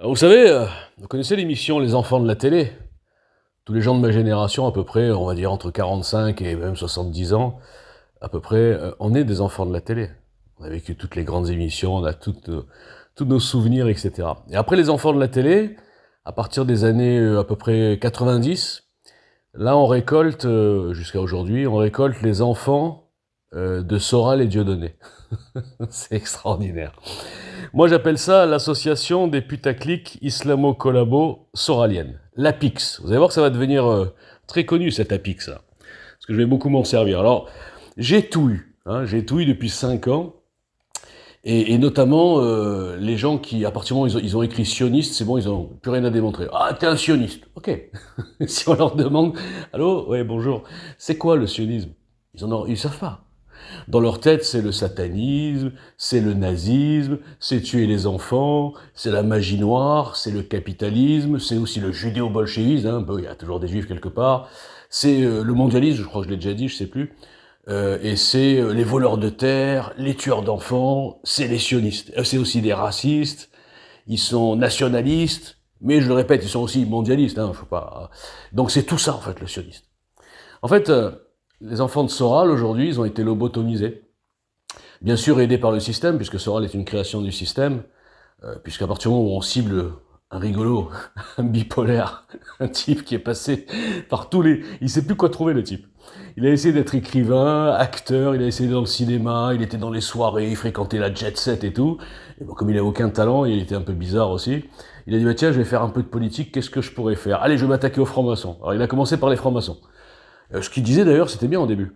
Vous savez, vous connaissez l'émission Les Enfants de la télé? Tous les gens de ma génération, à peu près, on va dire entre 45 et même 70 ans, à peu près, on est des enfants de la télé. On a vécu toutes les grandes émissions, on a tous nos souvenirs, etc. Et après les enfants de la télé, à partir des années à peu près 90, là on récolte, jusqu'à aujourd'hui, on récolte les enfants de Soral et Dieudonné. C'est extraordinaire. Moi, j'appelle ça l'association des putaclics islamo-collabo soraliennes. L'APIX. Vous allez voir que ça va devenir très connu, cette APIX, là. Parce que je vais beaucoup m'en servir. Alors, j'ai tout eu. J'ai tout eu depuis 5 ans. Et notamment, les gens qui, à partir du moment où ils ont écrit sioniste, c'est bon, ils n'ont plus rien à démontrer. Ah, t'es un sioniste. Ok. Si on leur demande, allô, ouais, bonjour, c'est quoi le sionisme? Ils savent pas. Dans leur tête, c'est le satanisme, c'est le nazisme, c'est tuer les enfants, c'est la magie noire, c'est le capitalisme, c'est aussi le judéo-bolchévisme, il y a toujours des juifs quelque part, c'est le mondialisme, je crois que je l'ai déjà dit, je sais plus, et c'est les voleurs de terre, les tueurs d'enfants, c'est les sionistes. C'est aussi des racistes, ils sont nationalistes, mais je le répète, ils sont aussi mondialistes, faut pas. Donc c'est tout ça en fait le sioniste. En fait, les enfants de Soral aujourd'hui, ils ont été lobotomisés. Bien sûr aidés par le système, puisque Soral est une création du système, puisqu'à partir du moment où on cible un rigolo, un bipolaire, un type qui est passé par tous les... Il sait plus quoi trouver, le type. Il a essayé d'être écrivain, acteur, il a essayé dans le cinéma, il était dans les soirées, il fréquentait la jet set et tout. Et bon, comme il a aucun talent, il était un peu bizarre aussi, il a dit, bah, tiens, je vais faire un peu de politique, qu'est-ce que je pourrais faire? Allez, je vais m'attaquer aux francs-maçons. Alors il a commencé par les francs-maçons. Ce qu'il disait d'ailleurs, c'était bien au début.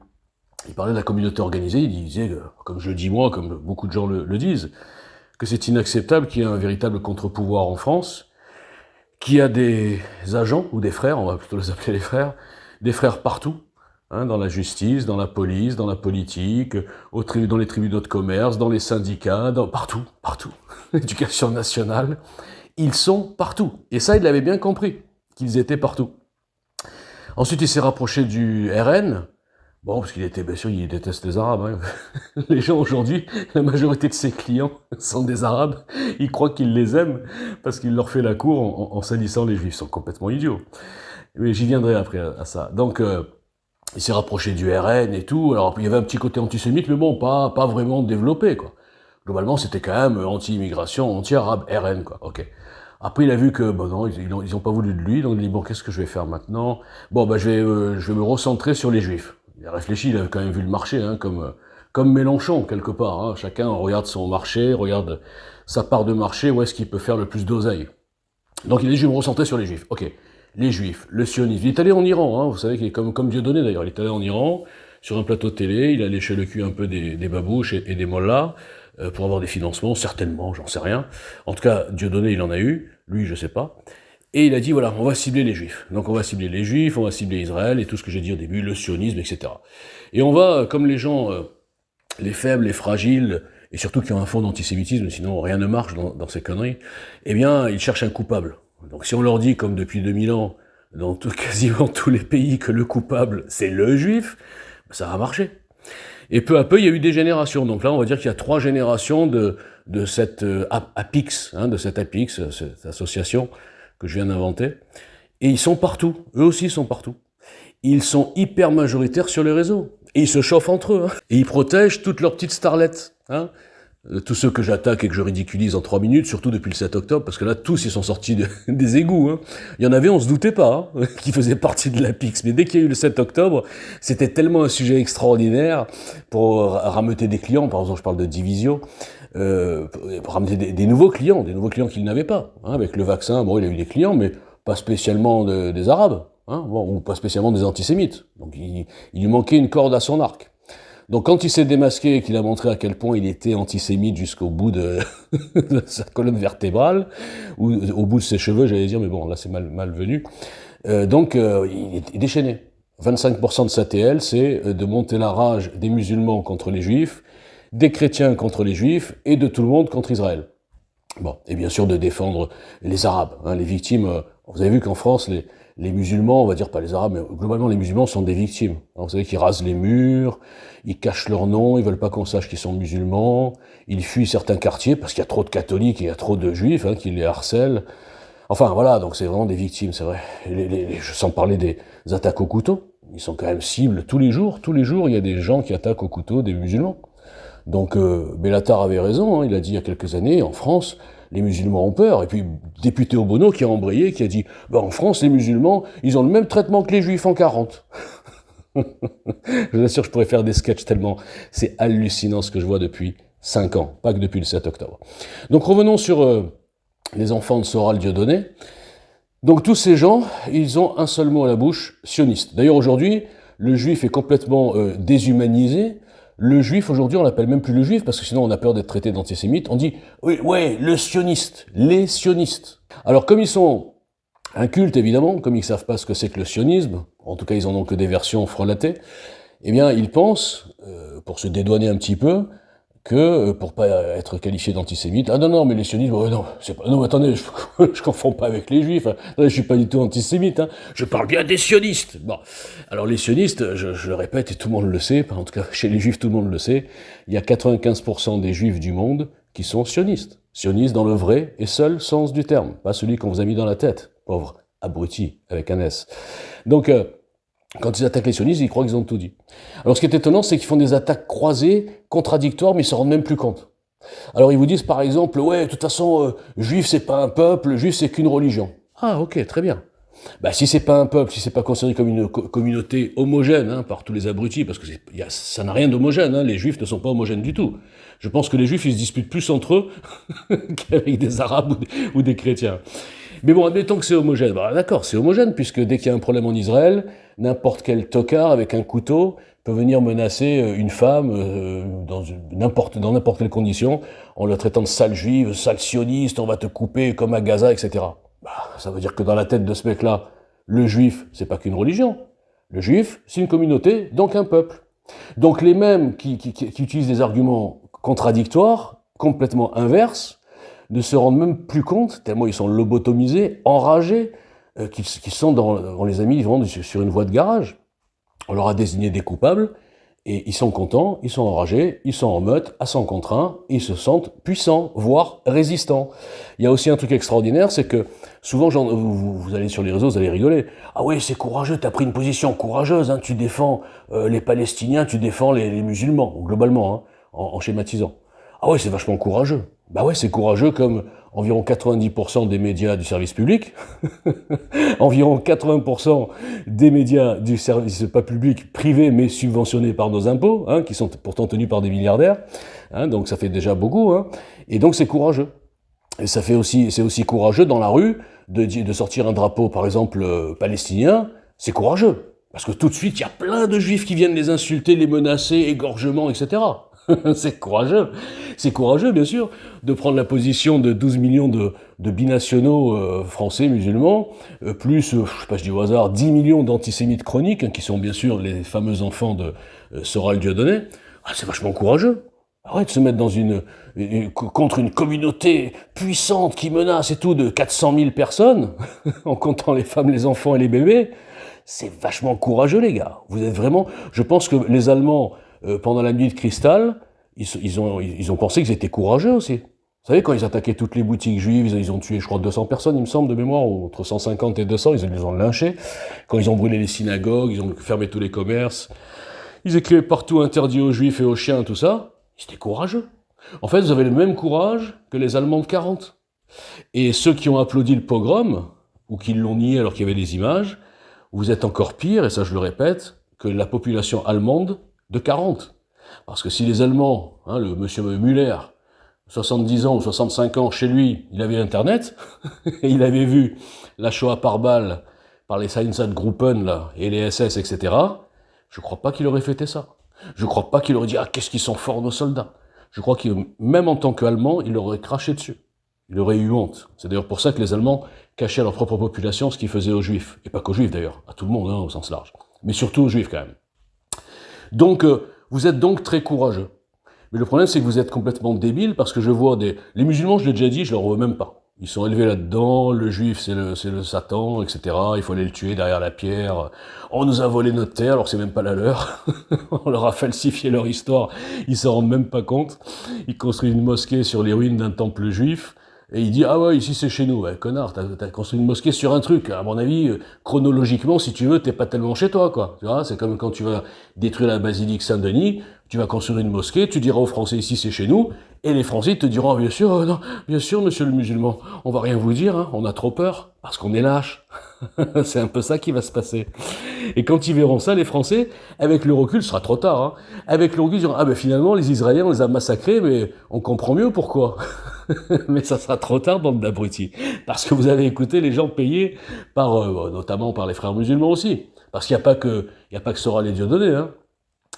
Il parlait de la communauté organisée, il disait, comme je le dis moi, comme beaucoup de gens le disent, que c'est inacceptable qu'il y ait un véritable contre-pouvoir en France, qu'il y a des agents, ou des frères, on va plutôt les appeler les frères, des frères partout, dans la justice, dans la police, dans la politique, dans les tribunaux de commerce, dans les syndicats, partout. L'éducation nationale, ils sont partout. Et ça, il l'avait bien compris, qu'ils étaient partout. Ensuite, il s'est rapproché du RN. Bon, parce qu'il était, bien sûr, il déteste les Arabes. Les gens aujourd'hui, la majorité de ses clients sont des Arabes. Ils croient qu'il les aime parce qu'il leur fait la cour en salissant les Juifs. Ils sont complètement idiots. Mais j'y viendrai après à ça. Donc, il s'est rapproché du RN et tout. Alors, il y avait un petit côté antisémite, mais bon, pas vraiment développé, quoi. Globalement, c'était quand même anti-immigration, anti-arabe, RN, quoi. Ok. Après, il a vu que, bon, non, ils ont pas voulu de lui, donc il dit, bon, qu'est-ce que je vais faire maintenant? Bon, je vais me recentrer sur les Juifs. Il a réfléchi, il a quand même vu le marché, comme Mélenchon, quelque part. Chacun regarde son marché, regarde sa part de marché, où est-ce qu'il peut faire le plus d'oseille. Donc il a dit, je vais me recentrer sur les Juifs. Ok, les Juifs, le sionisme. Il est allé en Iran, vous savez qu'il est comme Dieudonné d'ailleurs. Il est allé en Iran, sur un plateau de télé, il a léché le cul un peu des babouches et des mollahs, pour avoir des financements, certainement, j'en sais rien. En tout cas, Dieudonné, il en a eu, lui, je sais pas. Et il a dit, voilà, on va cibler les Juifs. Donc on va cibler les Juifs, on va cibler Israël, et tout ce que j'ai dit au début, le sionisme, etc. Et on va, comme les gens, les faibles, les fragiles, et surtout qui ont un fond d'antisémitisme, sinon rien ne marche dans ces conneries, eh bien, ils cherchent un coupable. Donc si on leur dit, comme depuis 2000 ans, dans quasiment tous les pays, que le coupable, c'est le Juif, ça va marcher. Et peu à peu, il y a eu des générations. Donc là, on va dire qu'il y a 3 générations de cette APIX, de cette APIX, cette association que je viens d'inventer. Et ils sont partout. Eux aussi sont partout. Ils sont hyper majoritaires sur les réseaux. Et ils se chauffent entre eux. Et ils protègent toutes leurs petites starlettes. Tous ceux que j'attaque et que je ridiculise en 3 minutes, surtout depuis le 7 octobre, parce que là, tous, ils sont sortis des égouts. Il y en avait, on se doutait pas, qui faisaient partie de la PIX. Mais dès qu'il y a eu le 7 octobre, c'était tellement un sujet extraordinaire pour rameuter des clients. Par exemple, je parle de Divisio, pour ramener des nouveaux clients qu'ils n'avaient pas. Avec le vaccin, bon, il a eu des clients, mais pas spécialement des Arabes, ou pas spécialement des antisémites. Donc, il lui manquait une corde à son arc. Donc quand il s'est démasqué et qu'il a montré à quel point il était antisémite jusqu'au bout de sa colonne vertébrale, ou au bout de ses cheveux, j'allais dire, mais bon, là c'est malvenu, il est déchaîné. 25% de sa TL, c'est de monter la rage des musulmans contre les juifs, des chrétiens contre les juifs, et de tout le monde contre Israël. Bon, et bien sûr de défendre les Arabes, les victimes. Vous avez vu qu'en France, les musulmans, on va dire pas les arabes, mais globalement les musulmans sont des victimes. Vous savez qu'ils rasent les murs, ils cachent leur nom, ils veulent pas qu'on sache qu'ils sont musulmans, ils fuient certains quartiers parce qu'il y a trop de catholiques et il y a trop de juifs qui les harcèlent. Enfin voilà, donc c'est vraiment des victimes, c'est vrai. Je sens parler des attaques au couteau, ils sont quand même cibles tous les jours il y a des gens qui attaquent au couteau des musulmans. Donc Bellatar avait raison, il a dit il y a quelques années, en France, les musulmans ont peur. Et puis, député Obono qui a embrayé, qui a dit en France, les musulmans, ils ont le même traitement que les juifs en 40. Je vous assure, je pourrais faire des sketchs tellement c'est hallucinant ce que je vois depuis 5 ans, pas que depuis le 7 octobre. Donc revenons sur les enfants de Soral Dieudonné. Donc tous ces gens, ils ont un seul mot à la bouche, sioniste. D'ailleurs aujourd'hui, le juif est complètement déshumanisé. Le juif, aujourd'hui, on l'appelle même plus le juif, parce que sinon on a peur d'être traité d'antisémite. On dit, oui, ouais, le sioniste, les sionistes. Alors, comme ils sont incultes, évidemment, comme ils ne savent pas ce que c'est que le sionisme, en tout cas, ils en ont que des versions frelatées, eh bien, ils pensent, pour se dédouaner un petit peu, que pour pas être qualifié d'antisémite, ah non, mais les sionistes, non, attendez, je confonds pas avec les juifs, je suis pas du tout antisémite, je parle bien des sionistes. Bon, alors les sionistes, je le répète et tout le monde le sait, en tout cas chez les juifs tout le monde le sait, il y a 95% des juifs du monde qui sont sionistes. Sionistes dans le vrai et seul sens du terme, pas celui qu'on vous a mis dans la tête, pauvre abruti avec un S. Donc, quand ils attaquent les sionistes, ils croient qu'ils ont tout dit. Alors ce qui est étonnant, c'est qu'ils font des attaques croisées, contradictoires, mais ils s'en rendent même plus compte. Alors ils vous disent par exemple, ouais, de toute façon, juif c'est pas un peuple, juif c'est qu'une religion. Ah ok, très bien. Si c'est pas un peuple, si c'est pas considéré comme une communauté homogène par tous les abrutis, parce que ça n'a rien d'homogène, les juifs ne sont pas homogènes du tout. Je pense que les juifs ils se disputent plus entre eux qu'avec des arabes ou des chrétiens. Mais bon, admettons que c'est homogène. D'accord, c'est homogène, puisque dès qu'il y a un problème en Israël, n'importe quel tocard avec un couteau peut venir menacer une femme dans n'importe quelle condition, en le traitant de sale juive, sale sioniste, on va te couper comme à Gaza, etc. Ça veut dire que dans la tête de ce mec-là, le juif, c'est pas qu'une religion. Le juif, c'est une communauté, donc un peuple. Donc les mêmes qui utilisent des arguments contradictoires, complètement inverses, ne se rendent même plus compte, tellement ils sont lobotomisés, enragés, qu'ils sont on les a mis vraiment sur une voie de garage. On leur a désigné des coupables, et ils sont contents, ils sont enragés, ils sont en meute, à 100 contre 1, et ils se sentent puissants, voire résistants. Il y a aussi un truc extraordinaire, c'est que souvent, vous allez sur les réseaux, vous allez rigoler. Ah oui, c'est courageux, t'as pris une position courageuse, tu défends les Palestiniens, tu défends les musulmans, globalement, en schématisant. Ah ouais, c'est vachement courageux. Ouais, c'est courageux comme environ 90% des médias du service public, environ 80% des médias du service pas public privé mais subventionnés par nos impôts, qui sont pourtant tenus par des milliardaires, donc ça fait déjà beaucoup, et donc c'est courageux. Et c'est aussi courageux dans la rue de sortir un drapeau, par exemple, palestinien, c'est courageux. Parce que tout de suite, il y a plein de juifs qui viennent les insulter, les menacer, égorgement, etc. C'est courageux. C'est courageux, bien sûr, de prendre la position de 12 millions de binationaux français musulmans, plus, je sais pas, je dis au hasard, 10 millions d'antisémites chroniques, qui sont bien sûr les fameux enfants de Soral Dieudonné. C'est vachement courageux. De se mettre contre une communauté puissante qui menace et tout de 400 000 personnes, en comptant les femmes, les enfants et les bébés. C'est vachement courageux, les gars. Vous êtes vraiment... Je pense que les Allemands, pendant la nuit de cristal, ils ont pensé qu'ils étaient courageux aussi. Vous savez, quand ils attaquaient toutes les boutiques juives, ils ont tué, je crois, 200 personnes, il me semble, de mémoire, ou entre 150 et 200, ils les ont lynchés. Quand ils ont brûlé les synagogues, ils ont fermé tous les commerces, ils écrivaient partout interdit aux juifs et aux chiens, tout ça. Ils étaient courageux. En fait, vous avez le même courage que les Allemands de 40. Et ceux qui ont applaudi le pogrom, ou qui l'ont nié alors qu'il y avait des images, vous êtes encore pire, et ça je le répète, que la population allemande de 40. Parce que si les Allemands, le monsieur Müller, 70 ans ou 65 ans, chez lui, il avait Internet, et il avait vu la Shoah par balle par les Einsatzgruppen, là, et les SS, etc., je crois pas qu'il aurait fêté ça. Je crois pas qu'il aurait dit « Ah, qu'est-ce qu'ils sont forts nos soldats !» Je crois que même en tant qu'Allemand, il aurait craché dessus. Il aurait eu honte. C'est d'ailleurs pour ça que les Allemands cachaient à leur propre population ce qu'ils faisaient aux Juifs. Et pas qu'aux Juifs d'ailleurs, à tout le monde, au sens large. Mais surtout aux Juifs quand même. Donc, vous êtes donc très courageux. Mais le problème, c'est que vous êtes complètement débile parce que je vois les musulmans, je l'ai déjà dit, je leur veux même pas. Ils sont élevés là-dedans, le juif c'est le Satan, etc. Il faut aller le tuer derrière la pierre. On nous a volé notre terre, alors que c'est même pas la leur. On leur a falsifié leur histoire, ils s'en rendent même pas compte. Ils construisent une mosquée sur les ruines d'un temple juif. Et il dit, ah ouais, ici c'est chez nous. Ouais, connard, t'as construit une mosquée sur un truc. À mon avis, chronologiquement, si tu veux, t'es pas tellement chez toi, quoi. Tu vois, c'est comme quand tu vas détruire la basilique Saint-Denis, tu vas construire une mosquée, tu diras aux Français, ici c'est chez nous, et les Français te diront, ah, bien sûr, non, bien sûr, monsieur le musulman, on va rien vous dire, hein, on a trop peur, parce qu'on est lâche. C'est un peu ça qui va se passer. Et quand ils verront ça, les Français, avec le recul, ce sera trop tard, hein, avec le recul, ils diront, ah ben finalement, les Israéliens, on les a massacrés, mais on comprend mieux pourquoi. Mais ça sera trop tard, bande d'abrutis. Parce que vous avez écouté les gens payés par, notamment par les frères musulmans aussi. Parce qu'il n'y a pas que, il y a pas que Soral et Dieudonné, hein.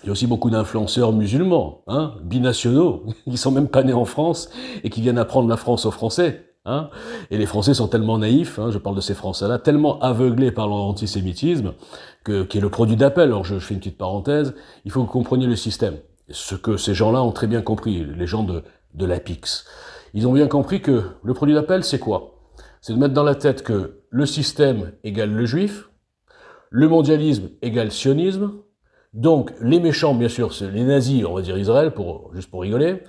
Il y a aussi beaucoup d'influenceurs musulmans, hein, binationaux, qui sont même pas nés en France et qui viennent apprendre la France aux Français. Hein. Et les Français sont tellement naïfs, hein, je parle de ces Français-là, tellement aveuglés par leur antisémitisme, qui est le produit d'appel. Alors je fais une petite parenthèse, il faut que vous compreniez le système. Ce que ces gens-là ont très bien compris, les gens de l'APIX. Ils ont bien compris que le produit d'appel, c'est quoi? C'est de mettre dans la tête que le système égale le juif, le mondialisme égale sionisme. Donc, les méchants, bien sûr, c'est les nazis, on va dire Israël, juste pour rigoler.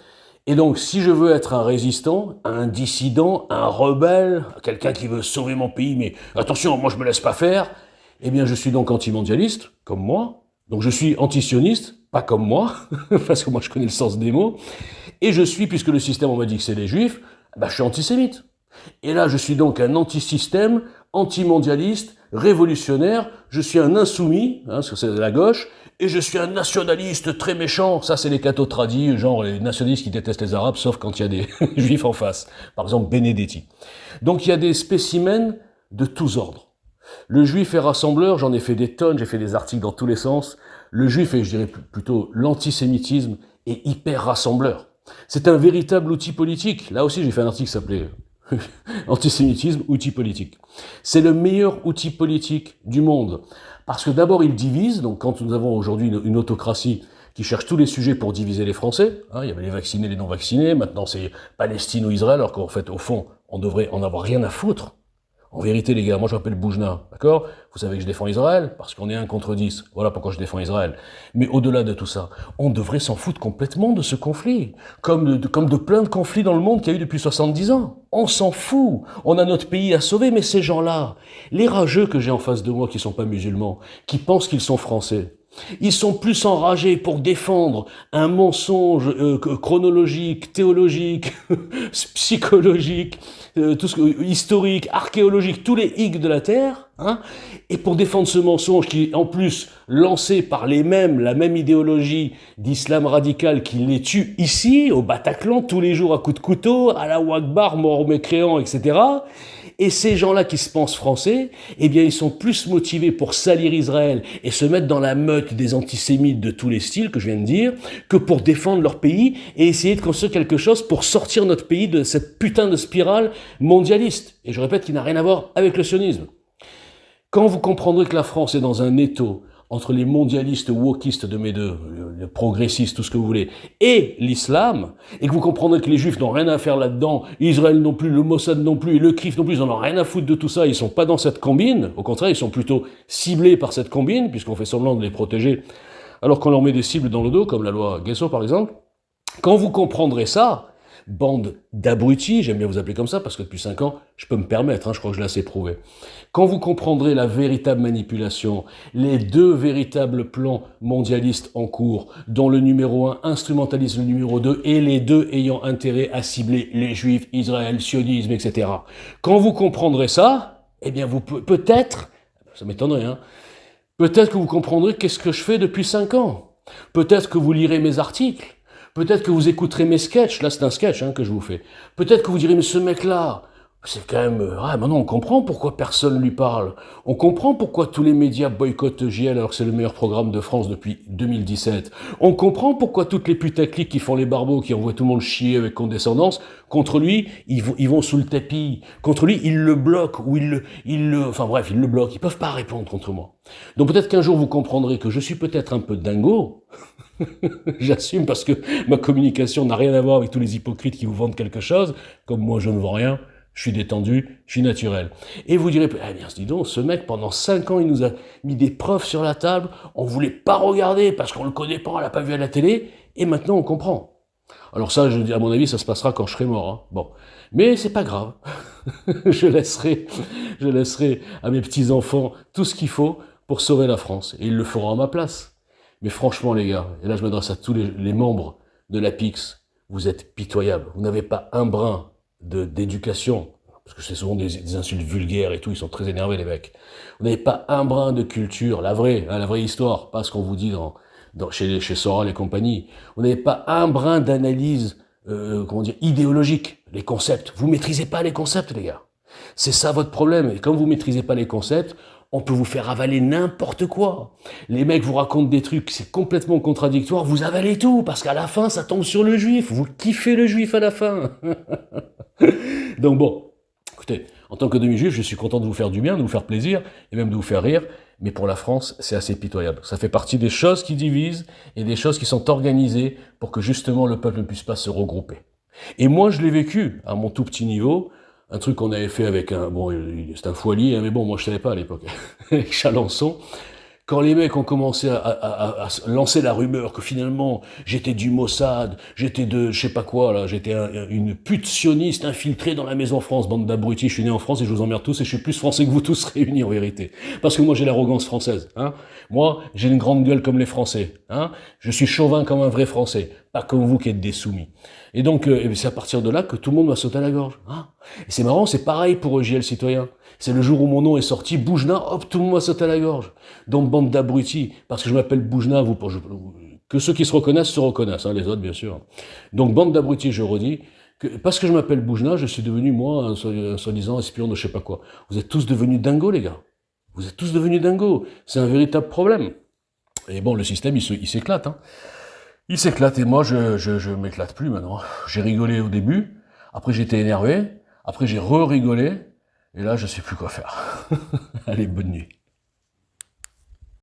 Et donc, si je veux être un résistant, un dissident, un rebelle, quelqu'un qui veut sauver mon pays, mais attention, moi je me laisse pas faire, eh bien, je suis donc anti-mondialiste, comme moi. Donc, je suis anti-sioniste, pas comme moi, parce que moi je connais le sens des mots. Et je suis, puisque le système, on m'a dit que c'est les juifs, je suis antisémite. Et là, je suis donc un anti-système, anti-mondialiste, révolutionnaire, je suis un insoumis, hein, parce que c'est de la gauche, et je suis un nationaliste très méchant. Ça, c'est les cathos tradis, genre les nationalistes qui détestent les Arabes, sauf quand il y a des juifs en face. Par exemple, Benedetti. Donc, il y a des spécimens de tous ordres. Le juif est rassembleur, j'en ai fait des tonnes, j'ai fait des articles dans tous les sens. Le juif est, je dirais plutôt, l'antisémitisme est hyper rassembleur. C'est un véritable outil politique. Là aussi, j'ai fait un article qui s'appelait Antisémitisme, outil politique. C'est le meilleur outil politique du monde. Parce que d'abord, il divise. Donc, quand nous avons aujourd'hui une autocratie qui cherche tous les sujets pour diviser les Français, hein, il y avait les vaccinés, les non-vaccinés, maintenant c'est Palestine ou Israël, alors qu'en fait, au fond, on devrait en avoir rien à foutre. En vérité, les gars, moi je m'appelle Boujna, d'accord? Vous savez que je défends Israël, parce qu'on est 1 contre 10. Voilà pourquoi je défends Israël. Mais au-delà de tout ça, on devrait s'en foutre complètement de ce conflit. Comme de plein de conflits dans le monde qu'il y a eu depuis 70 ans. On s'en fout. On a notre pays à sauver, mais ces gens-là, les rageux que j'ai en face de moi qui sont pas musulmans, qui pensent qu'ils sont français, ils sont plus enragés pour défendre un mensonge chronologique, théologique, psychologique, historique, archéologique, tous les hic de la Terre, hein, et pour défendre ce mensonge qui est en plus lancé par les mêmes, la même idéologie d'islam radical qui les tue ici, au Bataclan, tous les jours à coups de couteau, Allahu Akbar, mort aux mécréants, etc. Et ces gens-là qui se pensent français, eh bien, ils sont plus motivés pour salir Israël et se mettre dans la meute des antisémites de tous les styles que je viens de dire, que pour défendre leur pays et essayer de construire quelque chose pour sortir notre pays de cette putain de spirale mondialiste. Et je répète qu'il n'a rien à voir avec le sionisme. Quand vous comprendrez que la France est dans un étau entre les mondialistes wokistes de mes deux, les progressistes, tout ce que vous voulez, et l'islam, et que vous comprendrez que les juifs n'ont rien à faire là-dedans, Israël non plus, le Mossad non plus, et le CRIF non plus, ils n'en ont rien à foutre de tout ça, ils sont pas dans cette combine, au contraire, ils sont plutôt ciblés par cette combine, puisqu'on fait semblant de les protéger, alors qu'on leur met des cibles dans le dos, comme la loi Guesso par exemple. Quand vous comprendrez ça, bande d'abrutis, j'aime bien vous appeler comme ça, parce que depuis 5 ans, je peux me permettre, hein, je crois que je l'ai assez prouvé. Quand vous comprendrez la véritable manipulation, les 2 véritables plans mondialistes en cours, dont le numéro 1 instrumentalise le numéro 2, et les 2 ayant intérêt à cibler les juifs, Israël, sionisme, etc. Quand vous comprendrez ça, eh bien vous peut-être, ça m'étonnerait, hein, peut-être que vous comprendrez qu'est-ce que je fais depuis 5 ans. Peut-être que vous lirez mes articles. Peut-être que vous écouterez mes sketchs, là c'est un sketch que je vous fais. Peut-être que vous direz, mais ce mec-là, c'est quand même... maintenant on comprend pourquoi personne lui parle. On comprend pourquoi tous les médias boycottent JL alors que c'est le meilleur programme de France depuis 2017. On comprend pourquoi toutes les putaclics qui font les barbeaux, qui envoient tout le monde chier avec condescendance, contre lui, ils vont sous le tapis. Contre lui, ils le bloquent, ou ils le bloquent. Ils peuvent pas répondre contre moi. Donc peut-être qu'un jour vous comprendrez que je suis peut-être un peu dingo. J'assume parce que ma communication n'a rien à voir avec tous les hypocrites qui vous vendent quelque chose. Comme moi, je ne vends rien. Je suis détendu, je suis naturel. Et vous direz, eh bien, dis donc, ce mec, pendant 5 ans, il nous a mis des preuves sur la table, on voulait pas regarder parce qu'on le connaît pas, on l'a pas vu à la télé, et maintenant on comprend. Alors ça, je dis, à mon avis, ça se passera quand je serai mort. Hein. Bon. Mais c'est pas grave. je laisserai à mes petits-enfants tout ce qu'il faut pour sauver la France. Et ils le feront à ma place. Mais franchement, les gars, et là je m'adresse à tous les membres de l'APIX, vous êtes pitoyables. Vous n'avez pas un brin d'éducation, parce que c'est souvent des insultes vulgaires et tout, ils sont très énervés les mecs. Vous n'avez pas un brin de culture, la vraie histoire, pas ce qu'on vous dit chez Soral et compagnie. Vous n'avez pas un brin d'analyse, idéologique, les concepts. Vous maîtrisez pas les concepts, les gars. C'est ça votre problème. Et comme vous maîtrisez pas les concepts, on peut vous faire avaler n'importe quoi. Les mecs vous racontent des trucs, c'est complètement contradictoire, vous avalez tout, parce qu'à la fin, ça tombe sur le juif. Vous kiffez le juif à la fin. Donc bon, écoutez, en tant que demi-juif, je suis content de vous faire du bien, de vous faire plaisir, et même de vous faire rire, mais pour la France, c'est assez pitoyable. Ça fait partie des choses qui divisent, et des choses qui sont organisées pour que justement le peuple ne puisse pas se regrouper. Et moi, je l'ai vécu, à mon tout petit niveau, un truc qu'on avait fait avec c'est un foilier, hein, mais bon, moi je savais pas à l'époque, avec Chalençon. Quand les mecs ont commencé à lancer la rumeur que finalement j'étais du Mossad, j'étais de je sais pas quoi là, j'étais une pute sioniste infiltrée dans la Maison France, bande d'abrutis, je suis né en France et je vous emmerde tous et je suis plus français que vous tous réunis en vérité. Parce que moi j'ai l'arrogance française, hein. Moi, j'ai une grande gueule comme les Français, hein. Je suis chauvin comme un vrai Français, pas comme vous qui êtes des soumis. Et donc, c'est à partir de là que tout le monde va sauter à la gorge. Hein. Et c'est marrant, c'est pareil pour JL Citoyen. C'est le jour où mon nom est sorti, Boujna, hop, tout le monde va sauter à la gorge. Donc, bande d'abrutis, parce que je m'appelle Boujna, que ceux qui se reconnaissent, hein, les autres, bien sûr. Donc, bande d'abrutis, je redis, parce que je m'appelle Boujna, je suis devenu, moi, un soi-disant espion de je sais pas quoi. Vous êtes tous devenus dingos, les gars. Vous êtes tous devenus dingos. C'est un véritable problème. Et bon, le système, il s'éclate, hein. Il s'éclate et moi je m'éclate plus maintenant. J'ai rigolé au début, après j'étais énervé, après j'ai re-rigolé, et là je sais plus quoi faire. Allez, bonne nuit.